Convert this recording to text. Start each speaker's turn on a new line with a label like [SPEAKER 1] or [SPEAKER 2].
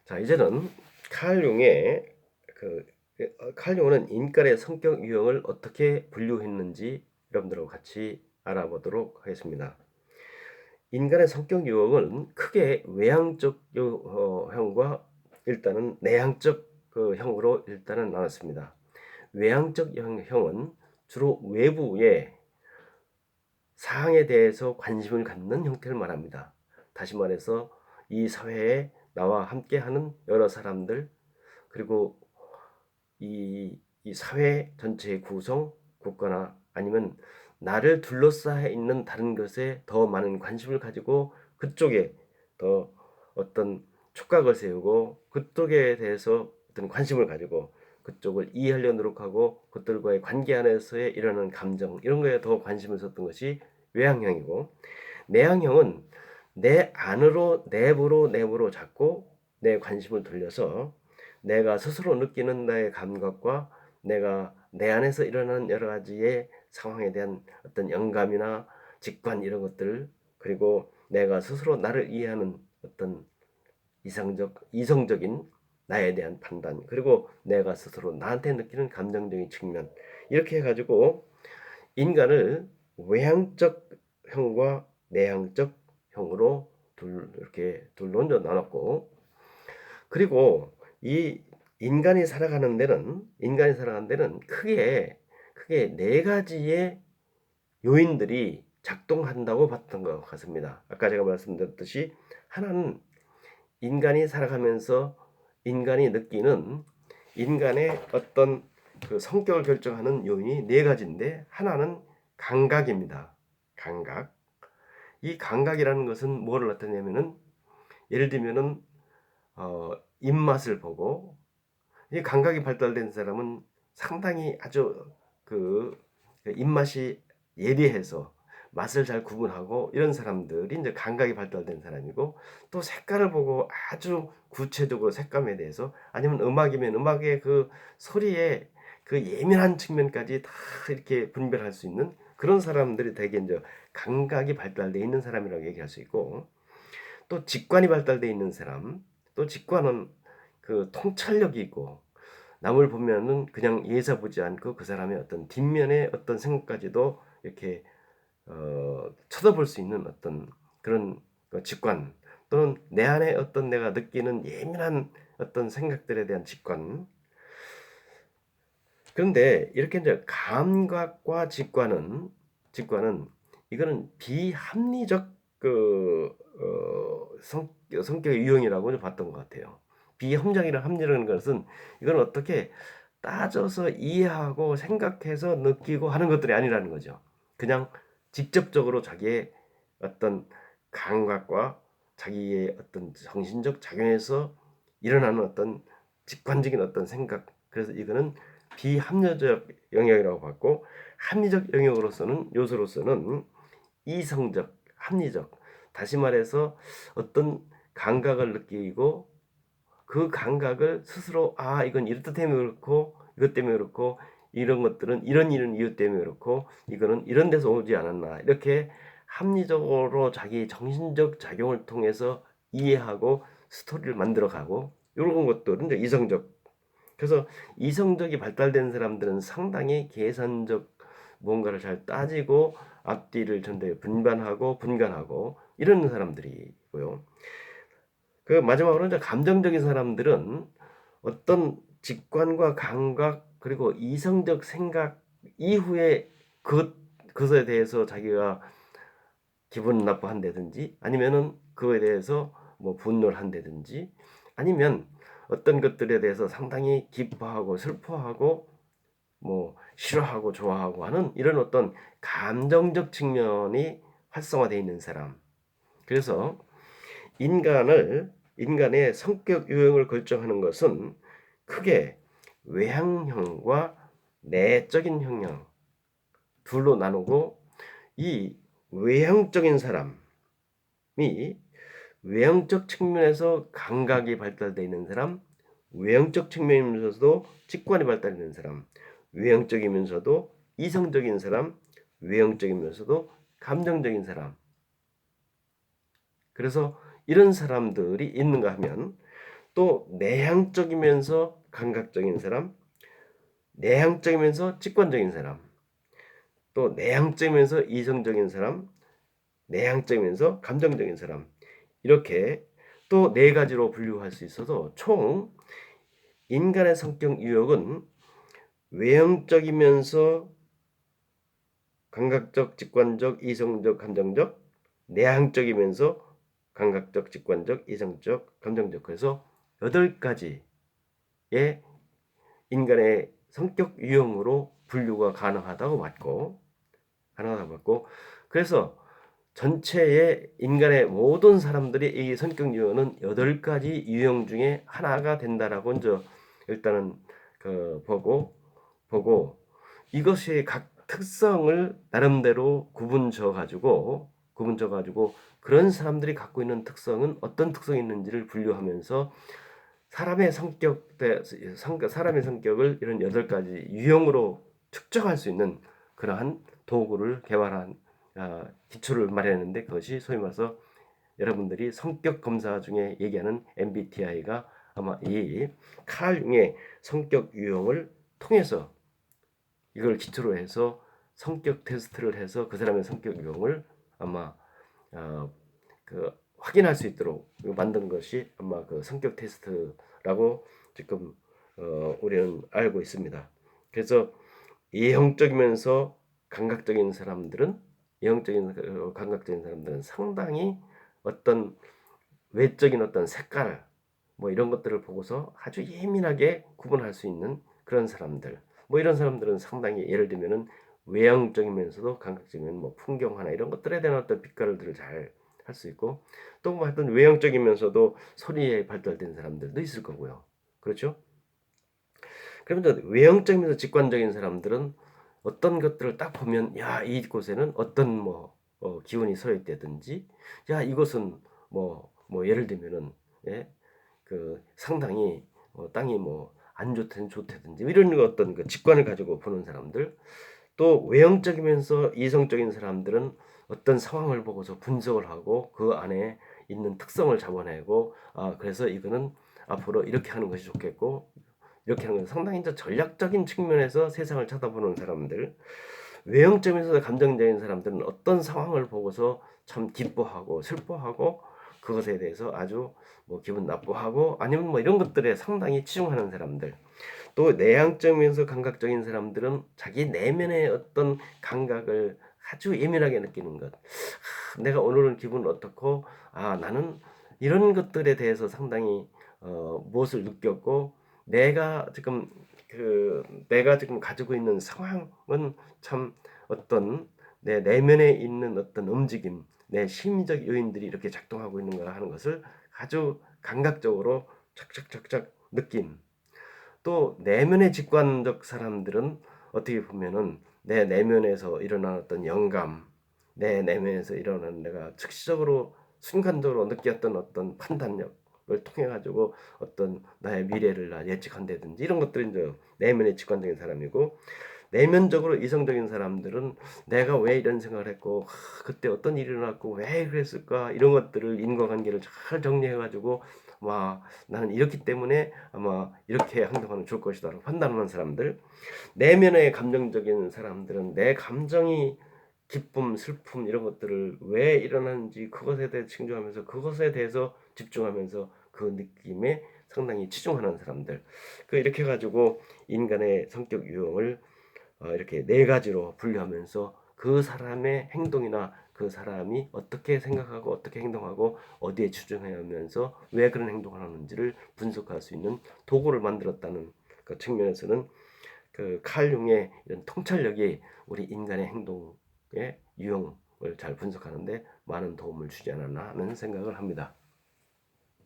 [SPEAKER 1] 자, 이제는 칼 융의 칼 융은 인간의 성격 유형을 어떻게 분류했는지 여러분들하고 같이 알아보도록 하겠습니다. 인간의 성격 유형은 크게 외향적 형과 일단은 내향적 형으로 일단은 나눴습니다. 외향적 형은 주로 외부의 사항에 대해서 관심을 갖는 형태를 말합니다. 다시 말해서 이 사회에 나와 함께하는 여러 사람들, 그리고 이 사회 전체의 구성, 국가나 아니면 나를 둘러싸여 있는 다른 것에 더 많은 관심을 가지고 그쪽에 더 어떤 촉각을 세우고 그쪽에 대해서 어떤 관심을 가지고 그쪽을 이해하려 노력하고 그들과의 관계 안에서의 일어나는 감정, 이런 거에 더 관심을 썼던 것이 외향형이고, 내향형은 내 안으로 내부로 자꾸 내 관심을 돌려서 내가 스스로 느끼는 나의 감각과 내가 내 안에서 일어나는 여러 가지의 상황에 대한 어떤 영감이나 직관, 이런 것들, 그리고 내가 스스로 나를 이해하는 어떤 이성적인 나에 대한 판단, 그리고 내가 스스로 나한테 느끼는 감정적인 측면, 이렇게 해가지고 인간을 외향적 형과 내향적 형으로 이렇게 둘로 나눴고, 그리고 이 인간이 살아가는 데는 크게 네 가지의 요인들이 작동한다고 봤던 것 같습니다. 아까 제가 말씀드렸듯이, 하나는 인간이 살아가면서 인간이 느끼는 인간의 어떤 성격을 결정하는 요인이 네 가지인데, 하나는 감각입니다. 감각. 이 감각이라는 것은 뭐를 나타내냐면은, 예를 들면은 입맛을 보고, 이 감각이 발달된 사람은 상당히 아주 그 입맛이 예리해서 맛을 잘 구분하고, 이런 사람들이 이제 감각이 발달된 사람이고, 또 색깔을 보고 아주 구체적으로 색감에 대해서, 아니면 음악이면 음악의 그 소리의 그 예민한 측면까지 다 이렇게 분별할 수 있는 그런 사람들이 대개 이제 감각이 발달되어 있는 사람이라고 얘기할 수 있고, 또 직관이 발달되어 있는 사람, 또 직관은 그 통찰력이 있고, 남을 보면은 그냥 예사 보지 않고 그 사람의 어떤 뒷면의 어떤 생각까지도 이렇게 쳐다볼 수 있는 어떤 그런 직관, 또는 내 안에 어떤 내가 느끼는 예민한 어떤 생각들에 대한 직관. 그런데 이렇게 이제 감각과 직관은 이거는 비합리적 성격의 유형이라고 봤던 것 같아요. 비합리적이랑 합리라는 것은, 이건 어떻게 따져서 이해하고 생각해서 느끼고 하는 것들이 아니라는 거죠. 그냥 직접적으로 자기의 어떤 감각과 자기의 어떤 정신적 작용에서 일어나는 어떤 직관적인 어떤 생각, 그래서 이거는 비합리적 영역이라고 봤고, 합리적 영역으로서는 요소로서는 이성적, 합리적, 다시 말해서 어떤 감각을 느끼고 그 감각을 스스로 이건 이것 때문에 그렇고 이것 때문에 그렇고, 이런 것들은 이런 이유 때문에 그렇고, 이거는 이런 데서 오지 않았나, 이렇게 합리적으로 자기 정신적 작용을 통해서 이해하고 스토리를 만들어가고, 이런 것들은 이제 이성적. 그래서 이성적이 발달된 사람들은 상당히 계산적, 뭔가를 잘 따지고 앞뒤를 전대 분반하고 분간하고 이런 사람들이고요. 그 마지막으로 이제 감정적인 사람들은 어떤 직관과 감각, 그리고 이성적 생각 이후에 그것에 대해서 자기가 기분 나빠한다든지, 아니면은 그거에 대해서 뭐 분노를 한다든지, 아니면 어떤 것들에 대해서 상당히 기뻐하고 슬퍼하고 뭐 싫어하고 좋아하고 하는 이런 어떤 감정적 측면이 활성화되어 있는 사람. 그래서 인간의 성격 유형을 결정하는 것은 크게 외향형과 내적인 형형 둘로 나누고, 이 외향적인 사람이 외형적 측면에서 감각이 발달되어 있는 사람, 외형적 측면이면서도 직관이 발달되는 사람, 외형적이면서도 이성적인 사람, 외형적이면서도 감정적인 사람. 그래서 이런 사람들이 있는가 하면, 또 내향적이면서 감각적인 사람, 내향적이면서 직관적인 사람, 또 내향적이면서 이성적인 사람, 내향적이면서 감정적인 사람, 이렇게 또 네 가지로 분류할 수 있어서 총 인간의 성격 유형은 외형적이면서 감각적, 직관적, 이성적, 감정적, 내향적이면서 감각적, 직관적, 이성적, 감정적, 그래서 8가지의 인간의 성격 유형으로 분류가 가능하다고 봤고, 그래서 전체의 인간의 모든 사람들이 이 성격 유형은 8가지 유형 중에 하나가 된다라고 이제 일단은 보고 이것이 각 특성을 나름대로 구분져 가지고 그런 사람들이 갖고 있는 특성은 어떤 특성이 있는지를 분류하면서 사람의 성격을 이런 8가지 유형으로 측정할 수 있는 그러한 도구를 개발한 기초를 마련했는데, 그것이 소위 말해서 여러분들이 성격 검사 중에 얘기하는 MBTI가 아마 이 칼 융의 성격 유형을 통해서 이걸 기초로 해서 성격 테스트를 해서 그 사람의 성격 유형을 아마 확인할 수 있도록 만든 것이 아마 그 성격 테스트라고 지금 우리는 알고 있습니다. 그래서 예형적이면서 감각적인 사람들은 감각적인 사람들은 상당히 어떤 외적인 어떤 색깔 뭐 이런 것들을 보고서 아주 예민하게 구분할 수 있는 그런 사람들, 뭐 이런 사람들은 상당히 예를 들면은 외향적이면서도 감각적인 뭐 풍경 하나 이런 것들에 대한 어떤 빛깔들을 잘 할 수 있고, 또 뭐 하여튼 외향적이면서도 소리에 발달된 사람들도 있을 거고요. 그렇죠? 그러면 외향적이면서 직관적인 사람들은 어떤 것들을 딱 보면 야 이곳에는 어떤 뭐 기운이 서 있다든지, 야 이곳은 뭐 예를 들면은 예, 그 상당히 땅이 뭐 안 좋다든지 이런 어떤 그 직관을 가지고 보는 사람들, 또 외형적이면서 이성적인 사람들은 어떤 상황을 보고서 분석을 하고 그 안에 있는 특성을 잡아내고 그래서 이거는 앞으로 이렇게 하는 것이 좋겠고 이렇게 하는 건 상당히 이제 전략적인 측면에서 세상을 쳐다보는 사람들, 외형적이면서 감정적인 사람들은 어떤 상황을 보고서 참 기뻐하고 슬퍼하고 그것에 대해서 아주 뭐 기분 나쁘하고 아니면 뭐 이런 것들에 상당히 치중하는 사람들, 또 내향적이면서 감각적인 사람들은 자기 내면의 어떤 감각을 아주 예민하게 느끼는 것. 내가 오늘은 기분 어떻고 나는 이런 것들에 대해서 상당히 무엇을 느꼈고 내가 지금 가지고 있는 상황은 참 어떤 내 내면에 있는 어떤 움직임, 내 심리적 요인들이 이렇게 작동하고 있는가 하는 것을 아주 감각적으로 착착착착 느낌. 또 내면의 직관적 사람들은 어떻게 보면은 내 내면에서 일어난 어떤 영감, 내 내면에서 일어난 내가 즉시적으로 순간적으로 느꼈던 어떤 판단력을 통해 가지고 어떤 나의 미래를 예측한다든지 이런 것들이 이제 내면의 직관적인 사람이고, 내면적으로 이성적인 사람들은 내가 왜 이런 생각을 했고 그때 어떤 일이 일어났고 왜 그랬을까 이런 것들을 인과관계를 잘 정리해 가지고 나는 이렇기 때문에 아마 이렇게 행동하면 좋을 것이다라고 판단하는 사람들, 내면의 감정적인 사람들은 내 감정이 기쁨, 슬픔 이런 것들을 왜 일어나는지 그것에 대해倾注하면서 그것에 대해서 집중하면서 그 느낌에 상당히 치중하는 사람들, 이렇게 가지고 인간의 성격 유형을 이렇게 네 가지로 분류하면서 그 사람의 행동이나 그 사람이 어떻게 생각하고 어떻게 행동하고 어디에 치중해야 하면서 왜 그런 행동을 하는지를 분석할 수 있는 도구를 만들었다는 그 측면에서는 칼 융의 이런 통찰력이 우리 인간의 행동의 유형을 잘 분석하는데 많은 도움을 주지 않았나 하는 생각을 합니다.